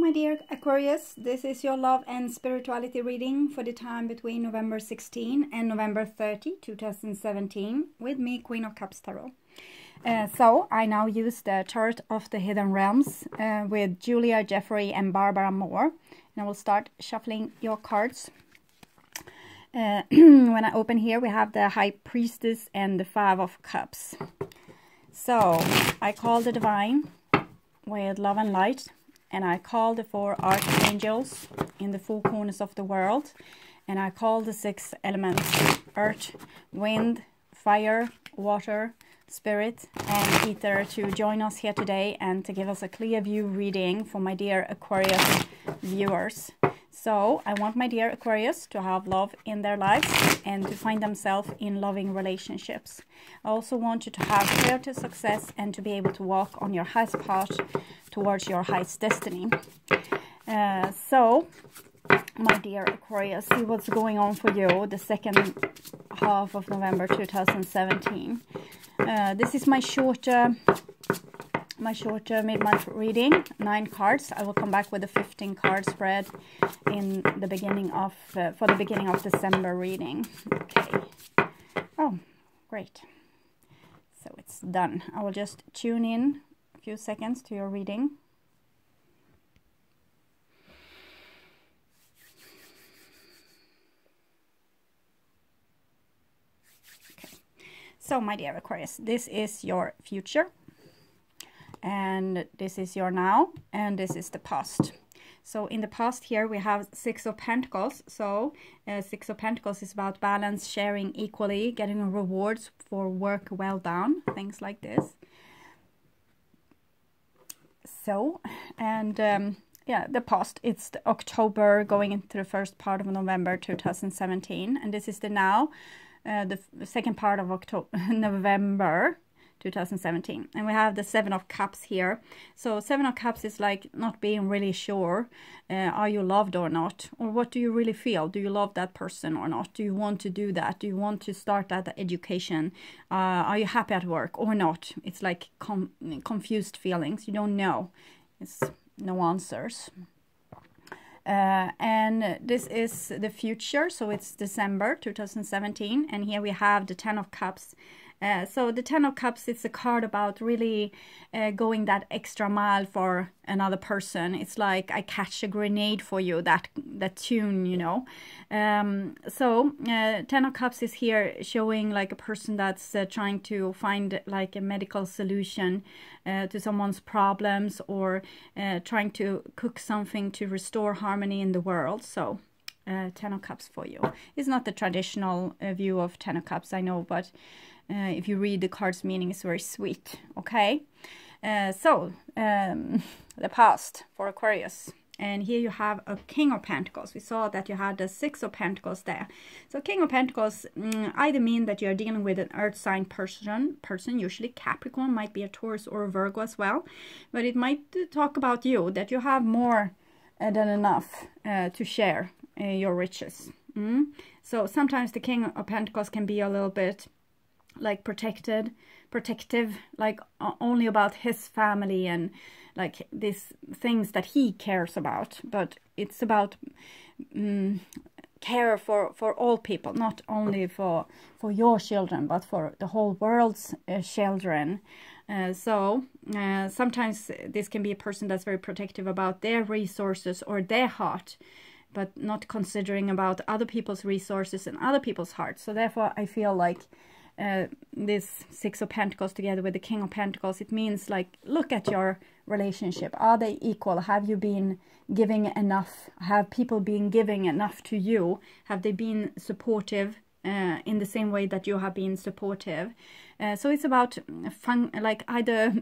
my dear Aquarius. This is your love and spirituality reading for the time between November 16 and November 30, 2017, with me, Queen of Cups Tarot. So I now use the Tarot of the Hidden Realms with Julia Jeffrey and Barbara Moore. And I will start shuffling your cards. When I open here, we have the High Priestess and the Five of Cups. So I call the Divine with love and light. And I call the 4 archangels in the 4 corners of the world. And I call the 6 elements: earth, wind, fire, water, spirit, and ether to join us here today and to give us a clear view reading for my dear Aquarius viewers. So I want my dear Aquarius to have love in their lives and to find themselves in loving relationships. I also want you to have creative success and to be able to walk on your highest path towards your highest destiny. So, my dear Aquarius, see what's going on for you the second half of November 2017. This is my shorter mid-month reading, 9 cards. I will come back with a 15 card spread in the beginning of for the beginning of December reading. Okay. Oh, great. So it's done. I will just tune in a few seconds to your reading. Okay. So my dear Aquarius, this is your future. And this is your now, and this is the past. So in the past here we have 6 of Pentacles. So 6 of Pentacles is about balance, sharing equally, getting rewards for work well done, things like this. So, and yeah, the past, it's the October going into the first part of November 2017. And this is the now, the second part of November 2017, and we have the 7 of Cups here. So 7 of Cups is like not being really sure, are you loved or not, or what do you really feel? Do you love that person or not? Do you want to do that? Do you want to start that education? Are you happy at work or not? It's like confused feelings. You don't know. It's no answers. And this is the future, so it's December 2017, and here we have the 10 of Cups. So the 10 of Cups, it's a card about really going that extra mile for another person. It's like I catch a grenade for you, that tune, you know. So 10 of Cups is here showing like a person that's trying to find like a medical solution to someone's problems, or trying to cook something to restore harmony in the world. So 10 of Cups for you. It's not the traditional view of 10 of Cups, I know, but if you read the card's meaning, it's very sweet. Okay, so the past for Aquarius, and here you have a King of Pentacles. We saw that you had the 6 of Pentacles there. So King of Pentacles either mean that you're dealing with an earth sign person, usually Capricorn, might be a Taurus or a Virgo as well, but it might talk about you, that you have more than enough to share your riches. So sometimes the King of Pentacles can be a little bit like protective, like only about his family and like these things that he cares about, but it's about care for all people, not only for your children, but for the whole world's children. So sometimes this can be a person that's very protective about their resources or their heart, but not considering about other people's resources and other people's hearts. So therefore I feel like this 6 of Pentacles together with the King of Pentacles, it means like, look at your relationship. Are they equal? Have you been giving enough? Have people been giving enough to you? Have they been supportive in the same way that you have been supportive? So it's about like either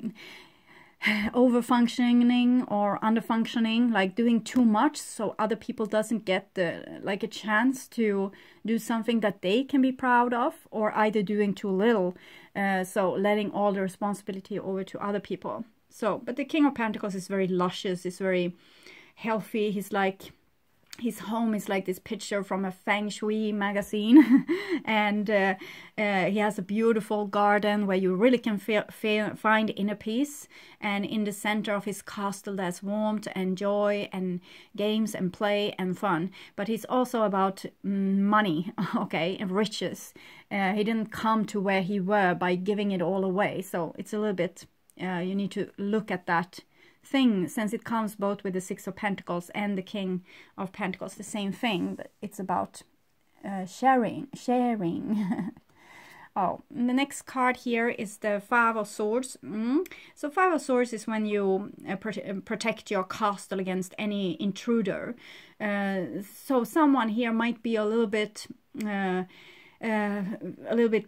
over-functioning or under-functioning, like doing too much so other people doesn't get like a chance to do something that they can be proud of, or either doing too little, so letting all the responsibility over to other people. So, but the King of Pentacles is very luscious, is very healthy. He's like his home is like this picture from a feng shui magazine. And he has a beautiful garden where you really can find inner peace. And in the center of his castle there's warmth and joy and games and play and fun. But he's also about money, okay, and riches. He didn't come to where he were by giving it all away. So it's a little bit, you need to look at that thing, since it comes both with the Six of Pentacles and the King of Pentacles, the same thing, but it's about sharing. Oh, and the next card here is the Five of Swords. So Five of Swords is when you protect your castle against any intruder. So someone here might be a little bit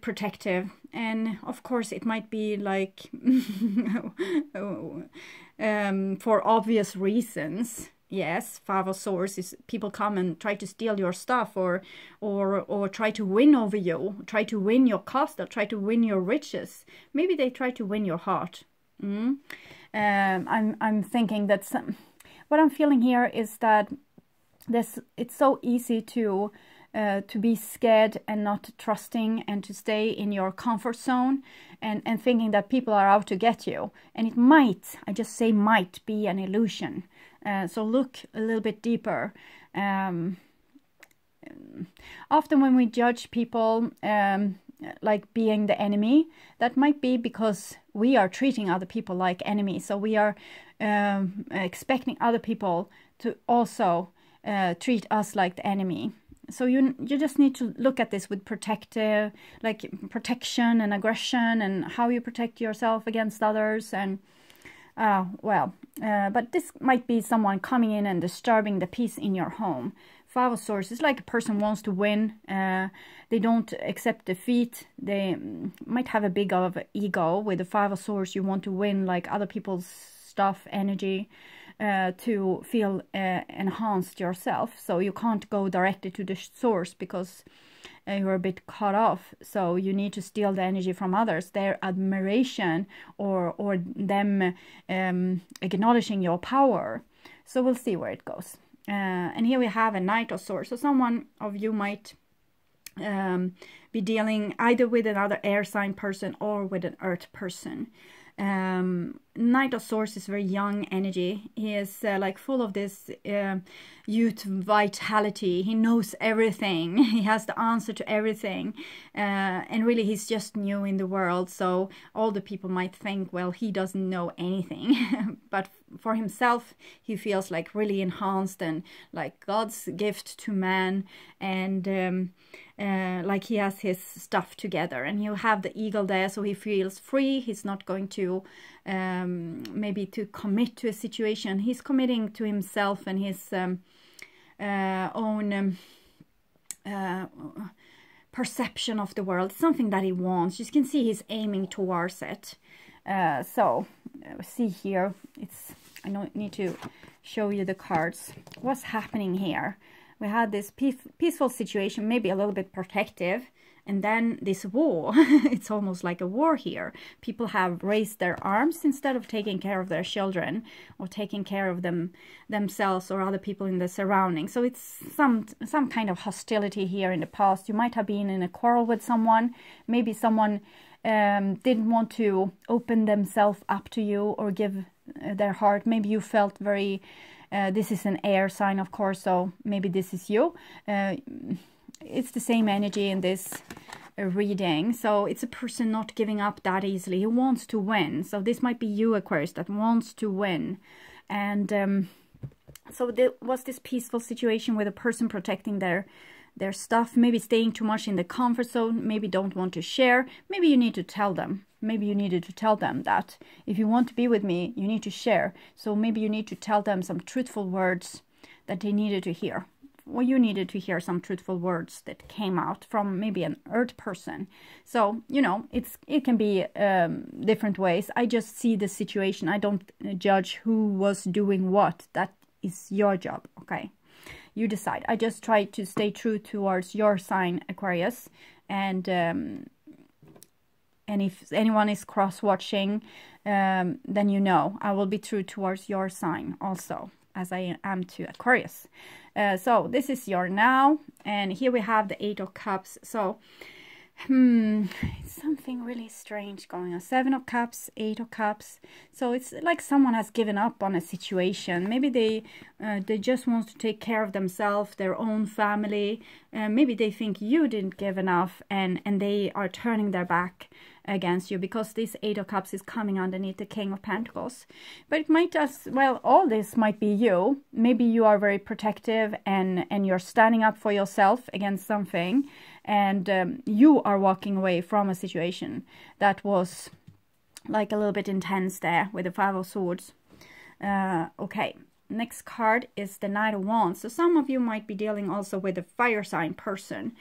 protective, and of course it might be like for obvious reasons. Yes, Five of Swords is people come and try to steal your stuff, or try to win over you, try to win your castle, try to win your riches. Maybe they try to win your heart. I'm thinking that what I'm feeling here is that it's so easy to be scared and not trusting, and to stay in your comfort zone, and thinking that people are out to get you. And it might, I just say might, be an illusion. So look a little bit deeper. Often when we judge people like being the enemy, that might be because we are treating other people like enemies. So we are expecting other people to also treat us like the enemy. So you just need to look at this with protection and aggression, and how you protect yourself against others. And but this might be someone coming in and disturbing the peace in your home. Five of Swords is like a person wants to win. They don't accept defeat. They might have a big of ego. With the Five of Swords, you want to win like other people's stuff, energy, to feel enhanced yourself. So you can't go directly to the source because you're a bit cut off. So you need to steal the energy from others, their admiration, or them acknowledging your power. So we'll see where it goes. And here we have a Knight of Swords. So someone of you might be dealing either with another air sign person or with an earth person. Knight of Swords is very young energy. He is like full of this youth vitality. He knows everything. He has the answer to everything. And really he's just new in the world. So all the people might think, well, he doesn't know anything. But for himself, he feels like really enhanced and like God's gift to man. And like he has his stuff together, and he'll have the eagle there, so he feels free. He's not going to maybe to commit to a situation. He's committing to himself and his own perception of the world, something that he wants. You can see he's aiming towards it. So see here, I don't need to show you the cards. What's happening here? We had this peaceful situation, maybe a little bit protective, and then this war. It's almost like a war here. People have raised their arms instead of taking care of their children or taking care of themselves or other people in the surroundings. So it's some kind of hostility here in the past. You might have been in a quarrel with someone. Maybe someone didn't want to open themselves up to you or give their heart. Maybe you felt very... this is an air sign, of course, so maybe this is you. It's the same energy in this reading. So it's a person not giving up that easily. He wants to win. So this might be you, Aquarius, that wants to win. And so there was this peaceful situation with a person protecting their stuff, maybe staying too much in the comfort zone, maybe don't want to share. Maybe you need to tell them. Maybe you needed to tell them that if you want to be with me, you need to share. So maybe you need to tell them some truthful words that they needed to hear. Well, you needed to hear some truthful words that came out from maybe an earth person. So, you know, it can be different ways. I just see the situation. I don't judge who was doing what. That is your job, okay? You decide. I just try to stay true towards your sign, Aquarius. And if anyone is cross-watching, then you know I will be true towards your sign also. as I am to Aquarius. So this is your now, and here we have the 8 of Cups. So it's something really strange going on. 7 of Cups, 8 of Cups. So it's like someone has given up on a situation. Maybe they just want to take care of themselves, their own family. Maybe they think you didn't give enough, and they are turning their back against you, because this 8 of Cups is coming underneath the King of Pentacles. But it might as well, all this might be you. Maybe you are very protective and you're standing up for yourself against something, and you are walking away from a situation that was like a little bit intense there with the 5 of Swords. Okay, next card is the Knight of Wands. So some of you might be dealing also with a fire sign person.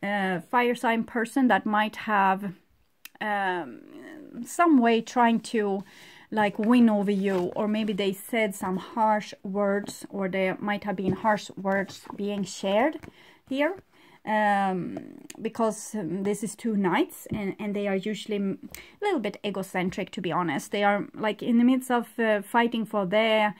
Fire sign person that might have some way trying to like win over you, or maybe they said some harsh words, or there might have been harsh words being shared here, because this is 2 knights, and they are usually a little bit egocentric, to be honest. They are like in the midst of fighting for their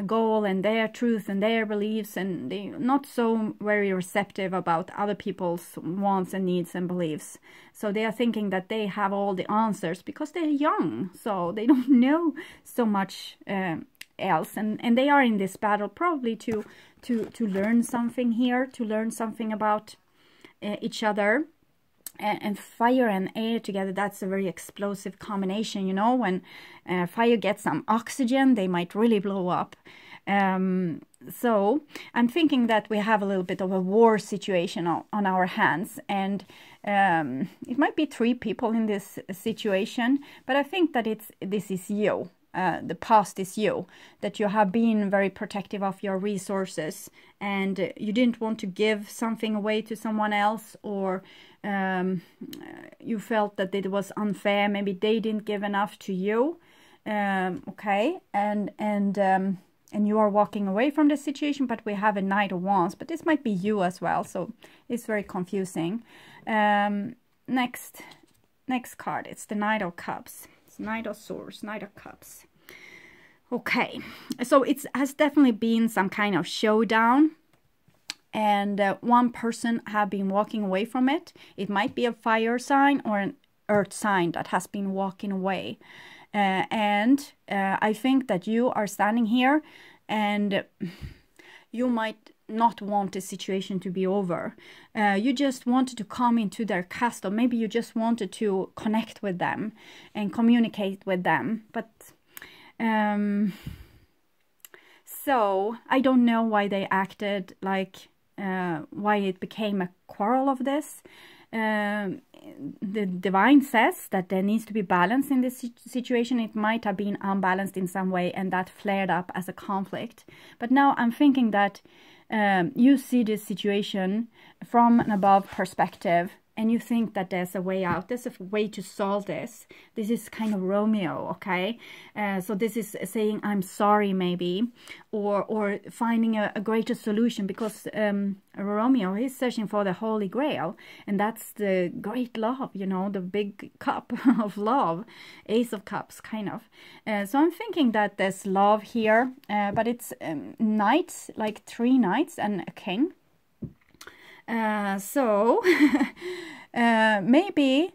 goal and their truth and their beliefs, and they're not so very receptive about other people's wants and needs and beliefs. So they are thinking that they have all the answers because they're young, so they don't know so much else, and they are in this battle probably to learn something here, to learn something about each other. And fire and air together, that's a very explosive combination, you know. When fire gets some oxygen, they might really blow up. So I'm thinking that we have a little bit of a war situation on our hands, and it might be 3 people in this situation, but I think that this is you. The past is you, that you have been very protective of your resources, and you didn't want to give something away to someone else, or you felt that it was unfair. Maybe they didn't give enough to you. Okay, and you are walking away from the situation, but we have a Knight of Wands, but this might be you as well, so it's very confusing. Next card, it's the Knight of Cups. Knight of Swords, Knight of Cups. Okay, so it has definitely been some kind of showdown, and one person have been walking away from it. It might be a fire sign or an earth sign that has been walking away. And I think that you are standing here, and you might not want the situation to be over. You just wanted to come into their castle. Maybe you just wanted to connect with them and communicate with them. But so I don't know why they acted like, why it became a quarrel of this. The divine says that there needs to be balance in this situation. It might have been unbalanced in some way, and that flared up as a conflict. But now I'm thinking that you see this situation from an above perspective, and you think that there's a way out. There's a way to solve this. This is kind of Romeo, okay? So this is saying, I'm sorry, maybe, or finding a greater solution, because Romeo is searching for the Holy Grail, and that's the great love, you know, the big cup of love, Ace of Cups, kind of. So I'm thinking that there's love here, but it's knights, like 3 knights and a king. So maybe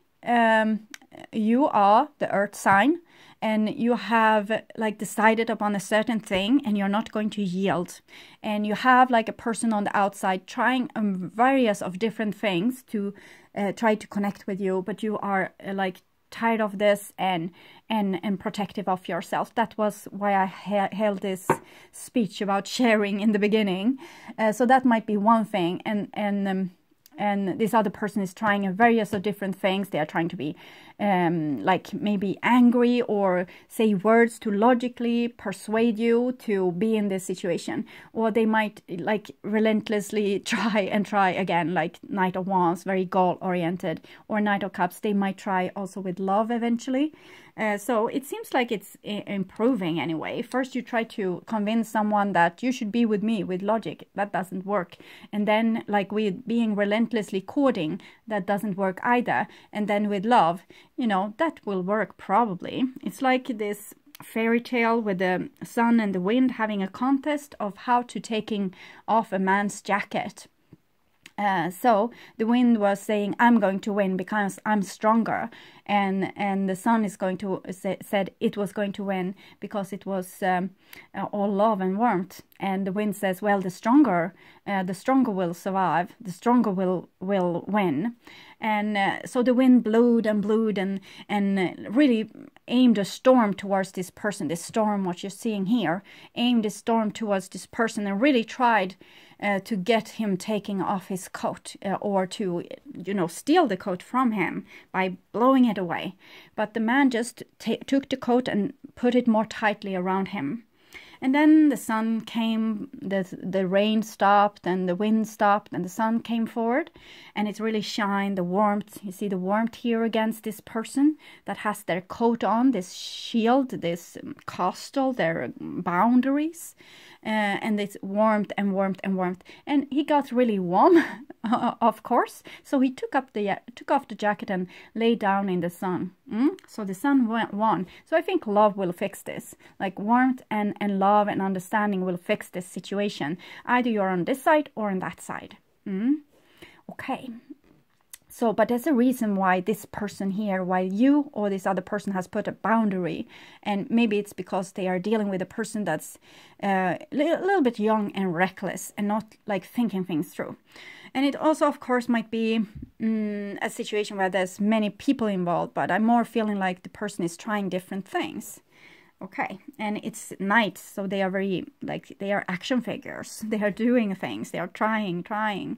you are the earth sign, and you have like decided upon a certain thing, and you're not going to yield, and you have like a person on the outside trying various of different things to try to connect with you, but you are like tired of this and protective of yourself. That was why I held this speech about sharing in the beginning. So that might be one thing, and this other person is trying various of different things. They are trying to be like maybe angry, or say words to logically persuade you to be in this situation, or they might like relentlessly try again, like Knight of Wands, very goal oriented, or Knight of Cups. They might try also with love eventually. So it seems like it's improving anyway. First you try to convince someone that you should be with me with logic. That doesn't work. And then like with being relentlessly courting, that doesn't work either. And then with love, you know, that will work probably. It's like this fairy tale with the sun and the wind having a contest of how to taking off a man's jacket. So the wind was saying, I'm going to win because I'm stronger, and the sun is going to said it was going to win because it was all love and warmth, and the wind says, well, the stronger will survive, the stronger will win. And so the wind blew and really aimed a storm towards this person. This storm, what you're seeing here, aimed a storm towards this person and really tried to get him taking off his coat or to, steal the coat from him by blowing it away. But the man just took the coat and put it more tightly around him. And then the sun came, the rain stopped and the wind stopped and the sun came forward and it really shined, the warmth. You see the warmth here against this person that has their coat on, this shield, this castle, their boundaries. And it's warmth and warmth and warmth, and he got really warm, of course. So he took off the jacket and lay down in the sun. So the sun won. So I think love will fix this. Like warmth and love and understanding will fix this situation. Either you're on this side or on that side. Okay. So, but there's a reason why this person here, why you or this other person has put a boundary. And maybe it's because they are dealing with a person that's a little bit young and reckless and not like thinking things through. And it also, of course, might be a situation where there's many people involved, but I'm more feeling like the person is trying different things. Okay, and it's night, so they are very, like, they are action figures. They are doing things, they are trying.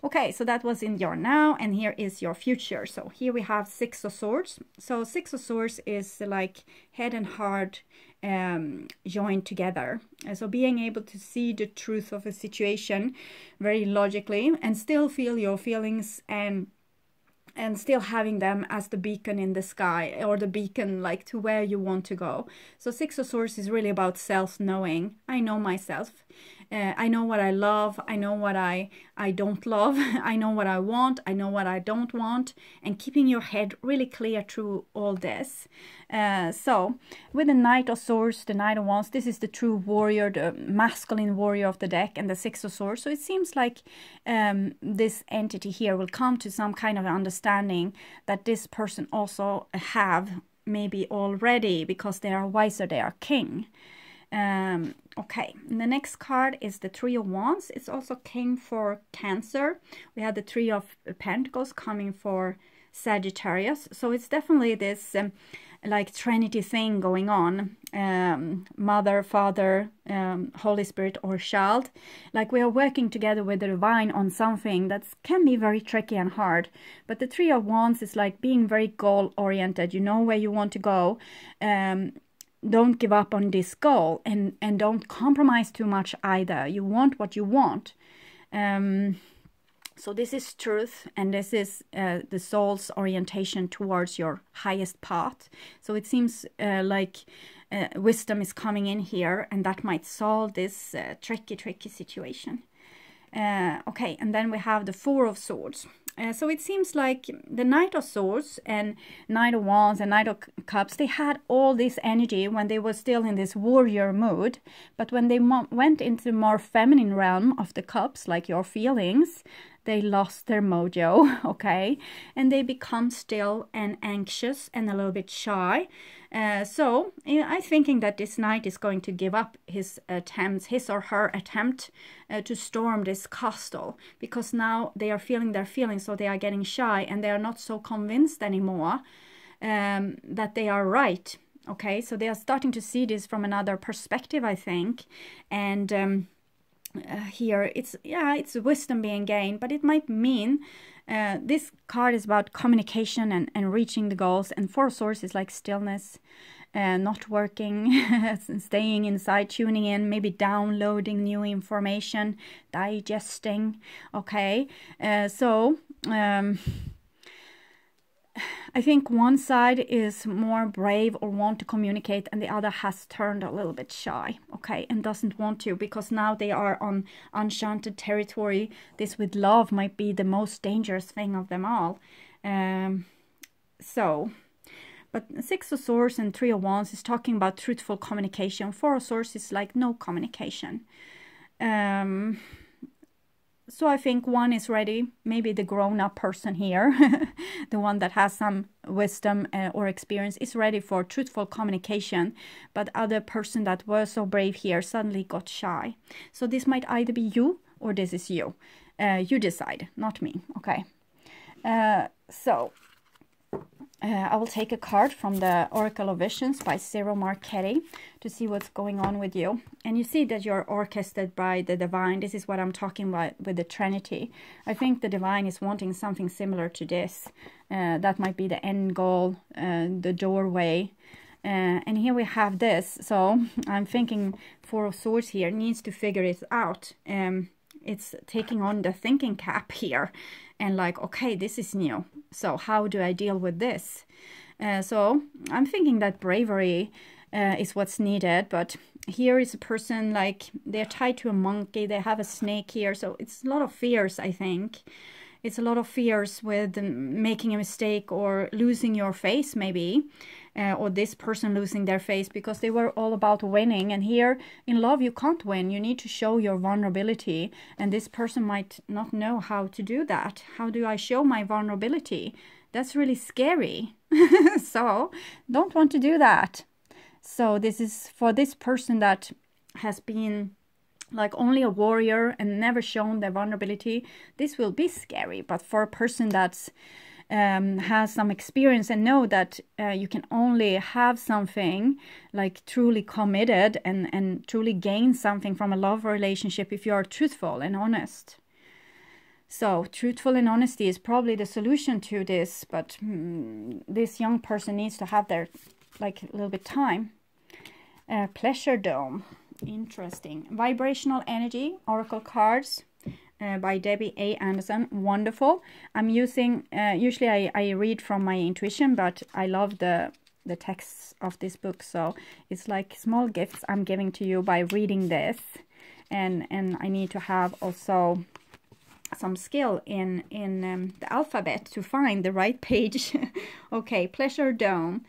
Okay, so that was in your now, and here is your future. So here we have Six of Swords. So Six of Swords is like head and heart joined together. So being able to see the truth of a situation very logically and still feel your feelings and still having them as the beacon in the sky, or the beacon like to where you want to go. So Six of Swords is really about self-knowing. I know myself. I know what I love. I know what I don't love. I know what I want. I know what I don't want. And keeping your head really clear through all this. So with the Knight of Swords, the Knight of Wands, this is the true warrior, the masculine warrior of the deck, and the Six of Swords. So it seems like this entity here will come to some kind of understanding that this person also have maybe already, because they are wiser, they are king. Okay, and the next card is the Three of Wands. It's also king for Cancer. We have the Three of Pentacles coming for Sagittarius. So it's definitely this like Trinity thing going on. Mother, Father, Holy Spirit, or child. Like we are working together with the divine on something that can be very tricky and hard. But the Three of Wands is like being very goal oriented. You know where you want to go. Don't give up on this goal, and don't compromise too much either. You want what you want. So this is truth, and this is the soul's orientation towards your highest path. So it seems like wisdom is coming in here, and that might solve this tricky situation. Okay, and then we have the Four of Swords. So it seems like the Knight of Swords and Knight of Wands and Knight of Cups, they had all this energy when they were still in this warrior mood. But when they went into the more feminine realm of the cups, like your feelings, they lost their mojo, okay? And they become still and anxious and a little bit shy. So I'm thinking that this knight is going to give up his attempts, his or her attempt to storm this castle, because now they are feeling their feelings, so they are getting shy and they are not so convinced anymore that they are right. Okay, so they are starting to see this from another perspective, I think. And here it's wisdom being gained, but it might mean this card is about communication and reaching the goals, and Four of Swords is like stillness, not working, staying inside, tuning in, maybe downloading new information, digesting. Okay, so I think one side is more brave or want to communicate, and the other has turned a little bit shy, okay, and doesn't want to, because now they are on enchanted territory. This with love might be the most dangerous thing of them all. But Six of Swords and Three of Wands is talking about truthful communication. Four of Swords is like no communication. So I think one is ready, maybe the grown-up person here, the one that has some wisdom or experience is ready for truthful communication, but other person that was so brave here suddenly got shy. So this might either be you or this is you. You decide, not me, okay? I will take a card from the Oracle of Visions by Cyril Marchetti to see what's going on with you. And you see that you're orchestrated by the divine. This is what I'm talking about with the Trinity. I think the divine is wanting something similar to this. That might be the end goal, the doorway. And here we have this. So I'm thinking Four of Swords here needs to figure it out. It's taking on the thinking cap here. And like, okay, this is new. So how do I deal with this? So I'm thinking that bravery is what's needed. But here is a person like they're tied to a monkey. They have a snake here. So it's a lot of fears, I think. It's a lot of fears with making a mistake or losing your face maybe. Or this person losing their face because they were all about winning. And here in love, you can't win. You need to show your vulnerability. And this person might not know how to do that. How do I show my vulnerability? That's really scary. So don't want to do that. So this is for this person that has been like only a warrior and never shown their vulnerability. This will be scary. But for a person that's has some experience and know that you can only have something like truly committed and truly gain something from a love relationship if you are truthful and honest. So truthful and honesty is probably the solution to this, but this young person needs to have their like a little bit time. Pleasure Dome, interesting. Vibrational Energy, Oracle cards. By Debbie A. Anderson. Wonderful. I'm using, usually I read from my intuition, but I love the texts of this book. So it's like small gifts I'm giving to you by reading this. And I need to have also some skill in the alphabet to find the right page. Okay, Pleasure Dome.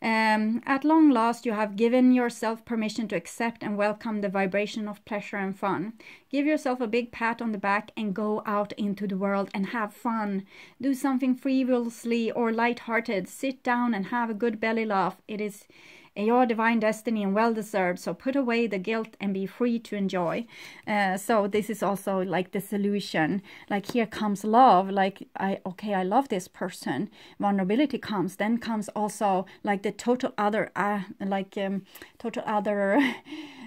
At long last, you have given yourself permission to accept and welcome the vibration of pleasure and fun. Give yourself a big pat on the back and go out into the world and have fun. Do something frivolously or light-hearted. Sit down and have a good belly laugh. It is your divine destiny and well-deserved. So put away the guilt and be free to enjoy. So this is also like the solution. Like here comes love. Like, I love this person. Vulnerability comes. Then comes also like the total other, total other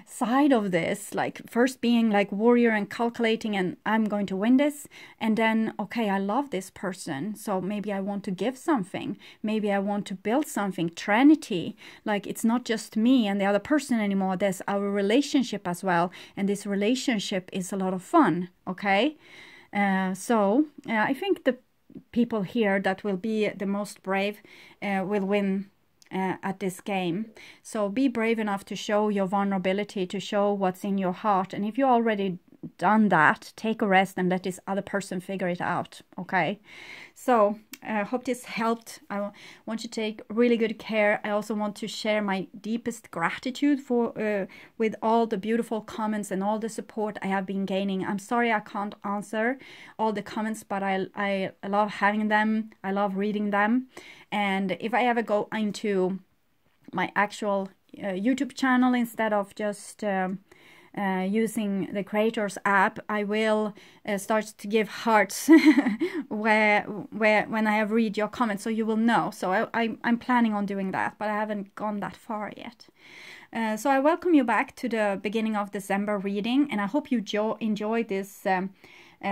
side of this. Like first being like warrior and calculating and I'm going to win this. And then, okay, I love this person. So maybe I want to give something. Maybe I want to build something. Trinity. Like it's not just me and the other person anymore. There's our relationship as well. And this relationship is a lot of fun. Okay. I think the people here that will be the most brave will win at this game. So be brave enough to show your vulnerability, to show what's in your heart. And if you already done that, take a rest and let this other person figure it out. Okay. So I hope this helped. I want you to take really good care. I also want to share my deepest gratitude for with all the beautiful comments and all the support I have been gaining. I'm sorry I can't answer all the comments, but I love having them. I love reading them. And if I ever go into my actual YouTube channel instead of just using the Creators app, I will start to give hearts where when I have read your comments, so you will know. So I'm planning on doing that, but I haven't gone that far yet. So I welcome you back to the beginning of December reading, and I hope you enjoyed this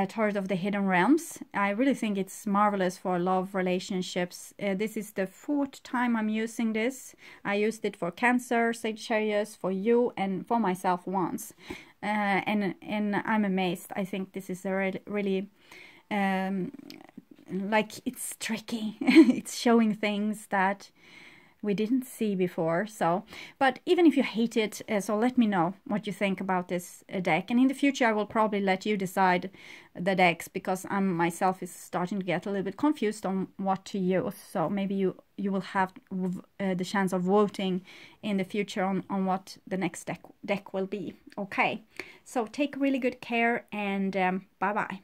Tarot of the Hidden Realms. I really think it's marvelous for love relationships. This is the 4th time I'm using this. I used it for Cancer, Sagittarius, for you, and for myself once. And I'm amazed. I think this is a really like it's tricky. It's showing things that we didn't see before. So, but even if you hate it, so let me know what you think about this deck. And in the future, I will probably let you decide the decks, because I myself is starting to get a little bit confused on what to use. So maybe you will have the chance of voting in the future on what the next deck will be. Okay, so take really good care, and bye bye.